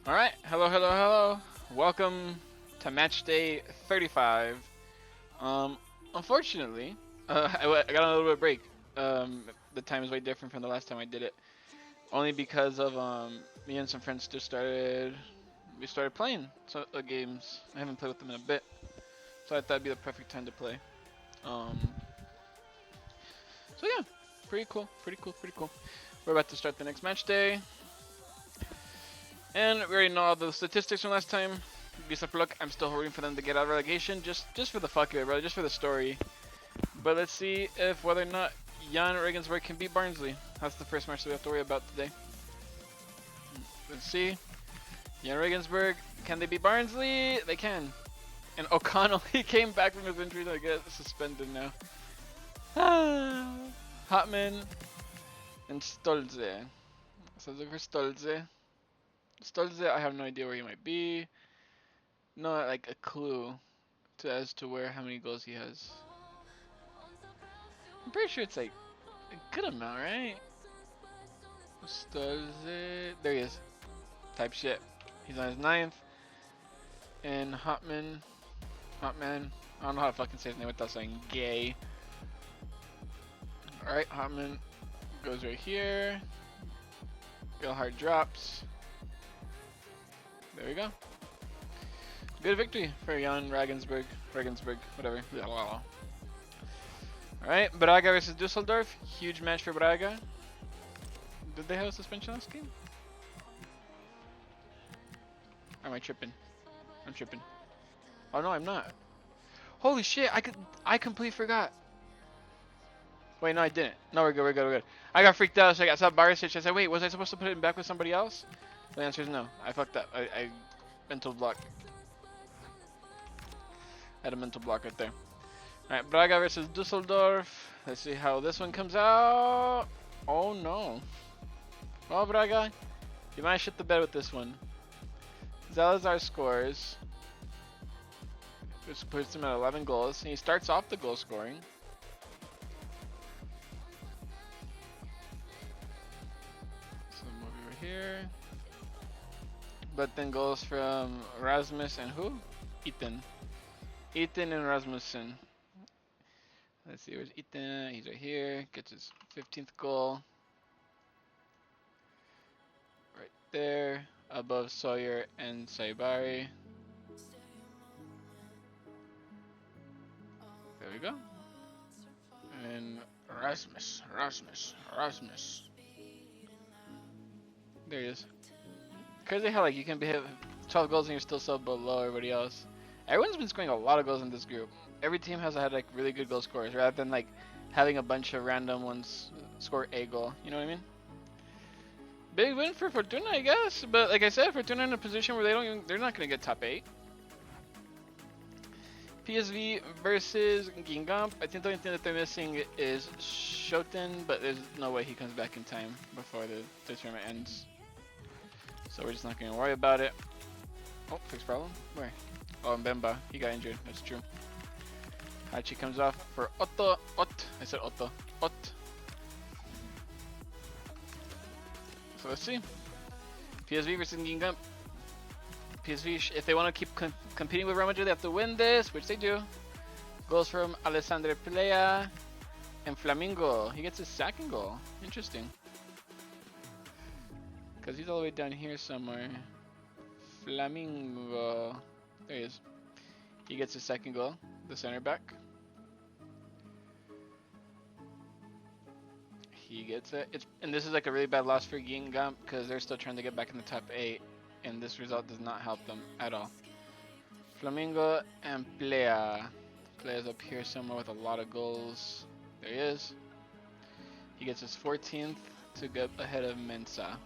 Alright, hello, hello, hello. Welcome to Matchday 35. Um, Unfortunately, I got a little bit of break. The time is way different from the last time I did it. Only because of me and some friends we started playing games. I haven't played with them in a bit, so I thought it'd be the perfect time to play. Um, so yeah, pretty cool, pretty cool, pretty cool. We're about to start the next match day. And we already know all the statistics from last time. Visa luck, I'm still hoping for them to get out of relegation, just for the fuck of it, bro, just for the story. But let's see if whether or not Jan Regensburg can beat Barnsley. That's the first match that we have to worry about today. Let's see. Jan Regensburg, can they beat Barnsley? They can. And O'Connell, he came back from his injury to get suspended now. Hotman and Stolze. So look for Stolze. Stolze, I have no idea where he might be. Not like a clue as to where how many goals he has. I'm pretty sure it's like a good amount, right? Stolze, there he is. Type shit. He's on his ninth. And Hotman, I don't know how to fucking say his name without saying gay. Alright, Hotman goes right here. Gilhard drops. There we go. Good victory for Jan Regensburg, whatever. Alright, Braga versus Dusseldorf. Huge match for Braga. Did they have a suspension last game? Or am I tripping? I'm tripping. Oh no, I'm not. Holy shit, I completely forgot. Wait, no, I didn't. No, we're good. I got freaked out, so I saw Barisic. I said, wait, was I supposed to put it back with somebody else? The answer is no. I fucked up. I mental block. I had a mental block right there. Alright, Braga versus Dusseldorf. Let's see how this one comes out. Oh no. Well, Braga, you might shit the bed with this one. Zalazar scores, which puts him at 11 goals. And he starts off the goal scoring. So move over here. But then goes from Rasmus and who? Ethan. Ethan and Rasmussen. Let's see, where's Ethan? He's right here. Gets his 15th goal. Right there. Above Sawyer and Saibari. There we go. And Rasmus. There he is. Crazy how like you can have 12 goals and you're still so below everybody else. Everyone's been scoring a lot of goals in this group. Every team has had like really good goal scorers rather than like having a bunch of random ones score a goal. You know what I mean? Big win for Fortuna, I guess. But like I said, Fortuna in a position where they're not gonna get top 8. PSV versus Gingamp. I think the only thing that they're missing is Shoten, but there's no way he comes back in time before the tournament ends. So we're just not gonna worry about it. Oh, fixed problem? Where? Oh, Mbemba. He got injured. That's true. Hachi comes off for Otto. I said Otto. So let's see. PSV versus Gingamp. PSV, if they want to keep competing with Real Madrid, they have to win this, which they do. Goals from Alessandro Plea and Flamingo. He gets his second goal. Interesting. Because he's all the way down here somewhere. Flamingo. There he is. He gets his second goal. The center back. He gets it. And this is like a really bad loss for Gingamp because they're still trying to get back in the top 8. And this result does not help them at all. Flamingo and Plea. Plea's up here somewhere with a lot of goals. There he is. He gets his 14th to get ahead of Mensa.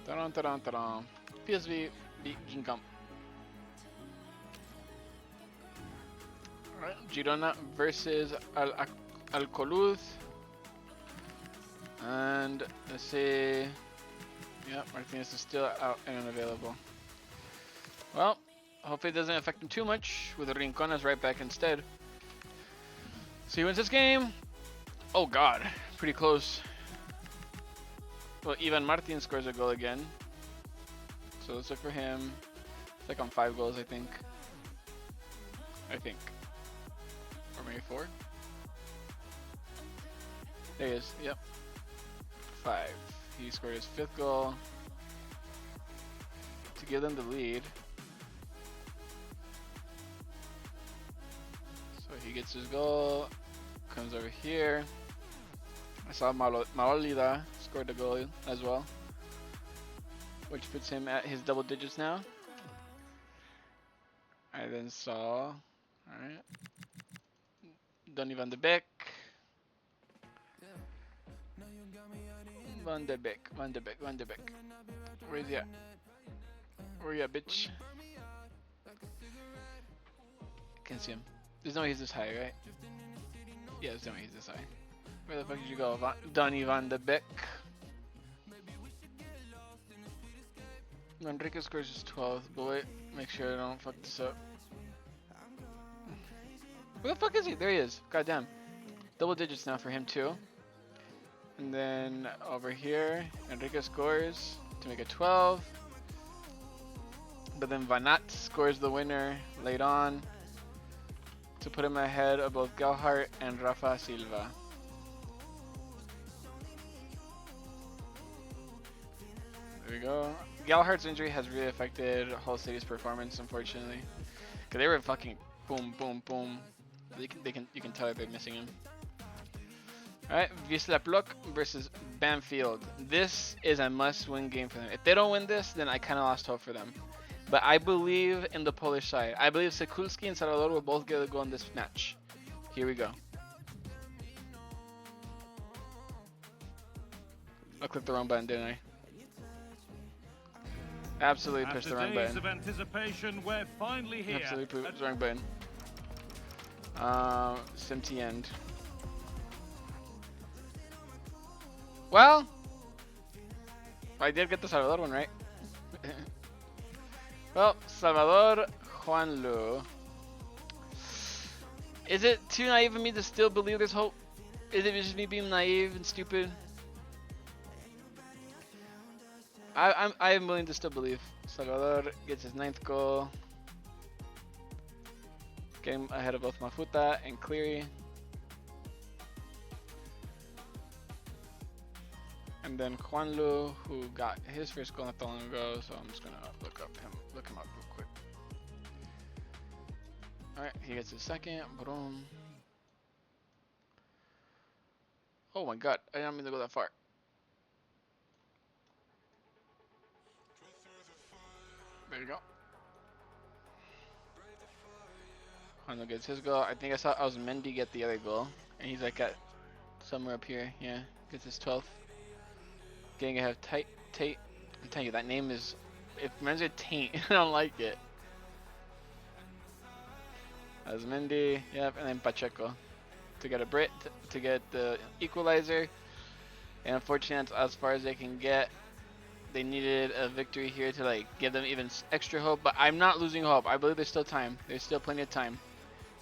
Ta-da. PSV beat Gingamp. Alright, Girona versus Alcoluz. And let's see. Yeah, Martinez is still out and unavailable. Well, hopefully it doesn't affect him too much with Rincones right back instead. So he wins this game. Oh god, pretty close. Well, Ivan Martin scores a goal again. So let's look for him. It's like on 5 goals, I think. Or maybe 4. There he is, yep. 5. He scored his 5th goal to give them the lead. So he gets his goal, comes over here. I saw Maolida scored a goal as well, which puts him at his double digits now. I then saw, alright, Donny van de Beek. Van de Beek. Where's he at? Where you at, bitch? Can't see him. There's no way he's this high, right? Yeah, there's no way he's this high. Where the fuck did you go, Donny van de Beek? Enrique scores his 12th, but wait, make sure I don't fuck this up. Where the fuck is he? There he is. Goddamn. Double digits now for him too. And then over here, Enrique scores to make it 12. But then Vanat scores the winner late on to put him ahead of both Galhart and Rafa Silva. There we go. Galhart's injury has really affected Hull City's performance, unfortunately, because they were fucking boom, boom, boom. You can tell that they're missing him. All right, Wisla Plock versus Banfield. This is a must-win game for them. If they don't win this, then I kind of lost hope for them. But I believe in the Polish side. I believe Sekulski and Salvador will both get a goal in this match. Here we go. I clicked the wrong button, didn't I? Absolutely pushed the wrong button. Of anticipation, we're finally here. Absolutely pushed the wrong button. Simpty end. Well, I did get the Salvador one right. Well, Salvador Juanlu. Is it too naive of me to still believe there's hope? Is it just me being naive and stupid? I am willing to still believe. Salvador gets his 9th goal. Getting ahead of both Mafuta and Cleary. And then Juanlu, who got his first goal not that long ago, so I'm just gonna look him up real quick. Alright, he gets his 2nd. Boom. Oh my god, I didn't mean to go that far. There you go. Juanlu gets his goal. I think I saw Osmendi get the other goal. And he's like at somewhere up here. Yeah, gets his 12th. Getting ahead of Tate. I'm telling you, that name is, it reminds me of Taint. I don't like it. Osmendi, yep, and then Pacheco to get a Brit, to get the equalizer. And unfortunately, that's as far as they can get. They needed a victory here to like give them even extra hope, but I'm not losing hope. I believe there's still time. There's still plenty of time.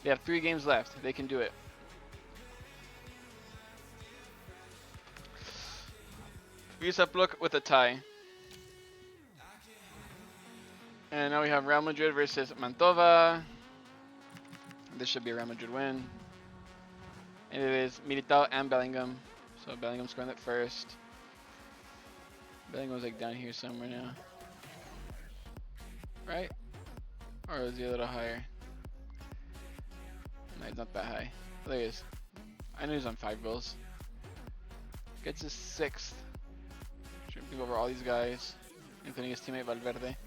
They have 3 games left. They can do it. Wisla with a tie. And now we have Real Madrid versus Mantova. This should be a Real Madrid win. And it is Militao and Bellingham. So Bellingham scoring it first. Bellingham's like down here somewhere now. Right? Or is he a little higher? No, he's not that high. There he is. I knew he was on 5 goals. Gets his 6th. Tripping over all these guys, including his teammate Valverde.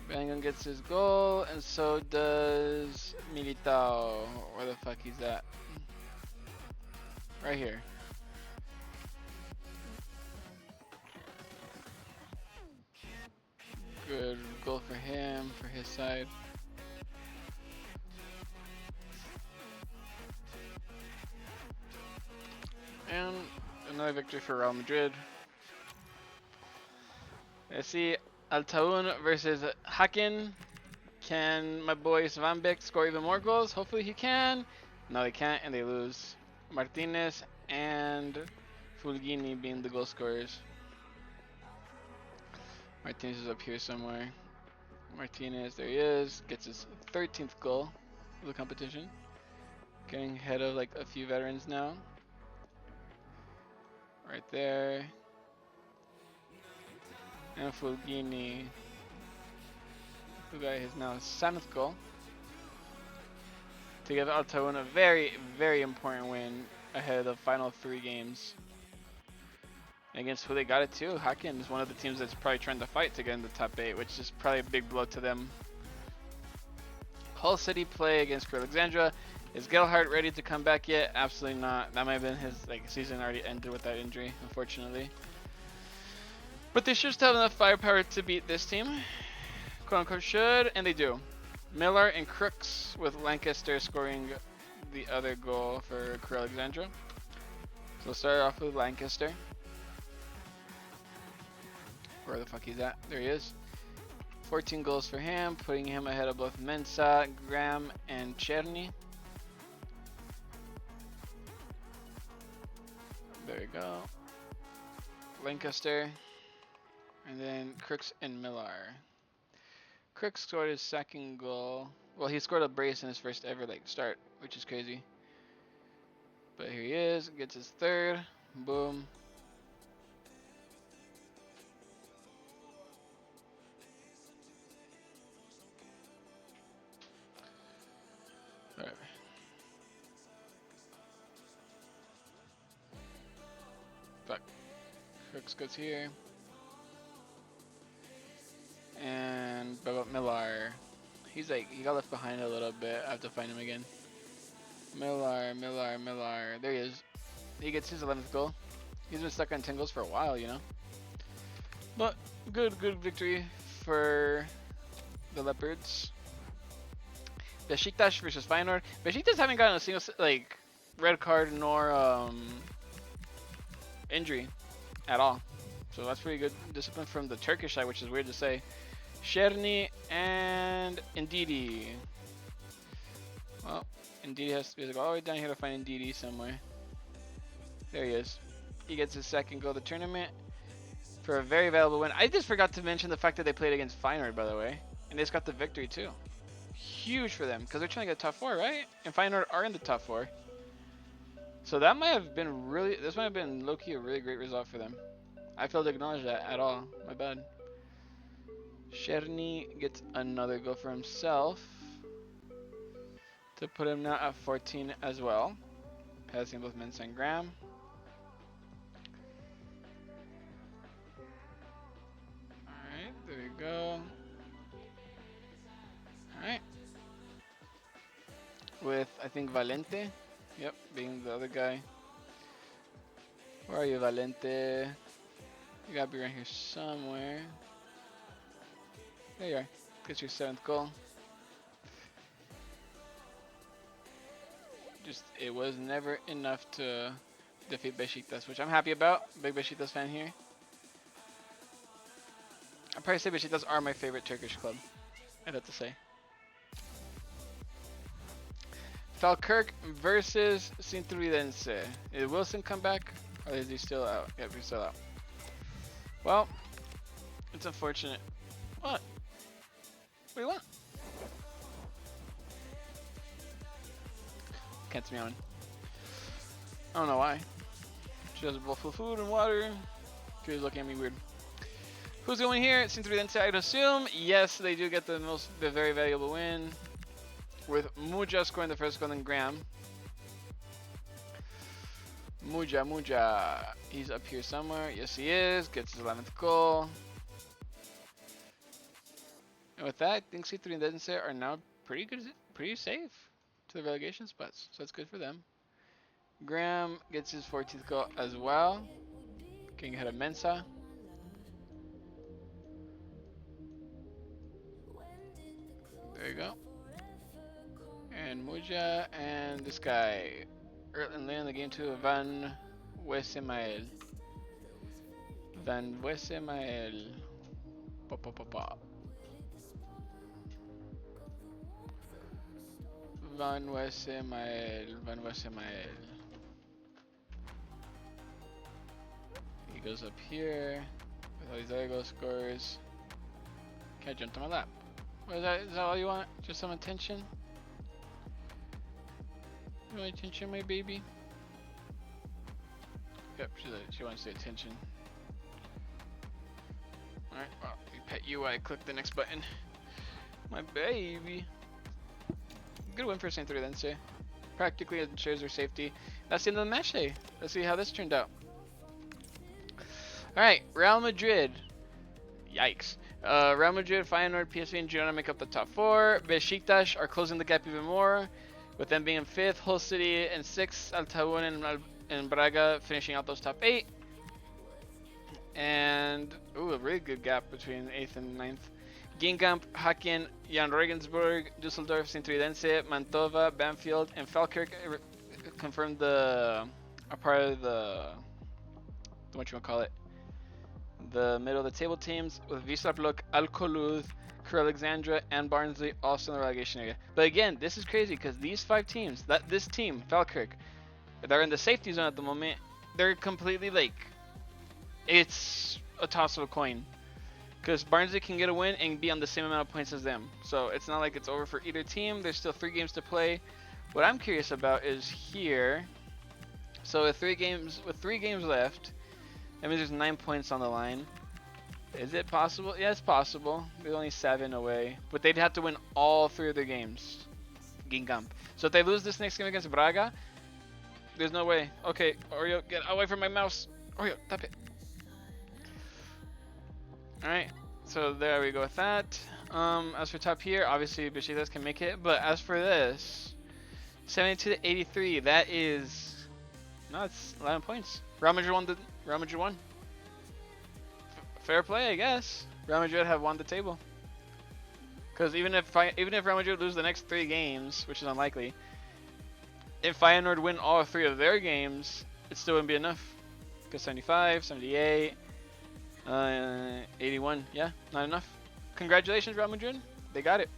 Bellingham gets his goal, and so does Militao. Where the fuck he's at? Right here. Good goal for him, for his side. And another victory for Real Madrid. Let's see, Altaun versus Haken. Can my boy Svanbeck score even more goals? Hopefully he can. No, they can't, and they lose. Martinez and Fulgini being the goal scorers. Martinez is up here somewhere. Martinez, there he is. Gets his 13th goal of the competition. Getting ahead of like a few veterans now. Right there. And Fulgini, who got his now 7th goal. To give Altaun a very, very important win ahead of the final 3 games. Against who they got it to. Haken is one of the teams that's probably trying to fight to get in the top 8, which is probably a big blow to them. Hull City play against Alexandra. Is Gelhardt ready to come back yet? Absolutely not. That might have been his season already ended with that injury, unfortunately. But they should still have enough firepower to beat this team. Quote unquote should, and they do. Miller and Crooks with Lancaster scoring the other goal for Alexandra. So we'll start off with Lancaster. Where the fuck he's at? There he is. 14 goals for him, putting him ahead of both Mensah, Graham, and Cherny. There we go. Lancaster. And then Crooks and Miller. Crooks scored his 2nd goal. Well, he scored a brace in his first ever start, which is crazy. But here he is, gets his 3rd. Boom. Whatever. Fuck. Crooks goes here. And what about Millar? He's he got left behind a little bit. I have to find him again. Millar. There he is. He gets his 11th goal. He's been stuck on 10 goals for a while, you know. But good victory for the Leopards. Besiktas versus Feyenoord. Besiktas haven't gotten a single red card nor injury at all. So that's pretty good discipline from the Turkish side, which is weird to say. Cherny and Ndidi. Well, Ndidi has to be all the way down here to find Ndidi somewhere. There he is. He gets his 2nd goal of the tournament for a very valuable win. I just forgot to mention the fact that they played against Feyenoord, by the way. And they just got the victory, too. Huge for them, because they're trying to get top 4, right? And Feyenoord are in the top 4. So that might have been this might have been low-key a really great result for them. I failed to acknowledge that at all. My bad. Cherny gets another goal for himself to put him now at 14 as well. Passing both Mensah and Graham. Alright, there we go. Alright. With, I think, Valente. Yep, being the other guy. Where are you, Valente? You gotta be right here somewhere. There you are. Gets your 7th goal. Just, it was never enough to defeat Besiktas, which I'm happy about. Big Besiktas fan here. I'd probably say Besiktas are my favorite Turkish club. I'd have to say. Falkirk versus Sintridense. Did Wilson come back? Or is he still out? Yep, he's still out. Well, it's unfortunate. What? What do you want? Cat's meowing. I don't know why. She has a bowl full of food and water. She was looking at me weird. Who's going here? Sintridense, I'd assume. Yes, they do get the very valuable win. With Muja scoring the 1st goal and Graham. Muja. He's up here somewhere. Yes, he is. Gets his 11th goal. And with that, I think C3 and Dense are now pretty safe to the relegation spots. So that's good for them. Graham gets his 14th goal as well. Getting ahead of Mensah. There you go. And Muja and this guy. And laying the game to Van Wessemael. Van Wessemael. Van Wessemael. He goes up here with all these other goal scorers. Can't jump to my lap. What is that? Is that all you want? Just some attention? You want attention, my baby? Yep, she wants the attention. Alright, well, we pet you while I click the next button. My baby. Good win for St. Trudense. Practically ensures their safety. That's the end of the match day. Let's see how this turned out. Alright, Real Madrid. Yikes. Real Madrid, Feyenoord, PSV, and Girona make up the top 4. Besiktas are closing the gap even more, with them being in 5th. Hull City in 6th. Altaun and Braga finishing out those top 8. And, ooh, a really good gap between 8th and 9th. Gingamp, Haken, Jan Regensburg, Dusseldorf, St. Trudense, Mantova, Banfield, and Falkirk confirmed are part of the whatchamacallit, the middle of the table teams, with Wisla, Alcoluth, Alexandra, and Barnsley also in the relegation area. But again, this is crazy because these 5 teams, this team, Falkirk, they're in the safety zone at the moment. They're completely like, it's a toss of a coin. Because Barnsley can get a win and be on the same amount of points as them. So it's not like it's over for either team. There's still 3 games to play. What I'm curious about is here. So with 3 games left, that means there's 9 points on the line. Is it possible? Yeah, it's possible. They're only 7 away. But they'd have to win all 3 of their games. Gingamp. So if they lose this next game against Braga, there's no way. Okay, Oreo, get away from my mouse. Oreo, tap it. Alright, so there we go with that. As for top here, obviously Besiktas can make it, but as for this, 72 to 83, that is, no, it's 11 points. Real Madrid won. Fair play, I guess. Real Madrid have won the table. Because even if Real Madrid lose the next 3 games, which is unlikely, if Feyenoord win all 3 of their games, it still wouldn't be enough. Because 75, 78. 81, yeah, not enough. Congratulations, Real Madrid. They got it.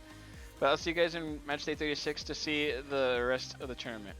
But I'll see you guys in match day 36 to see the rest of the tournament.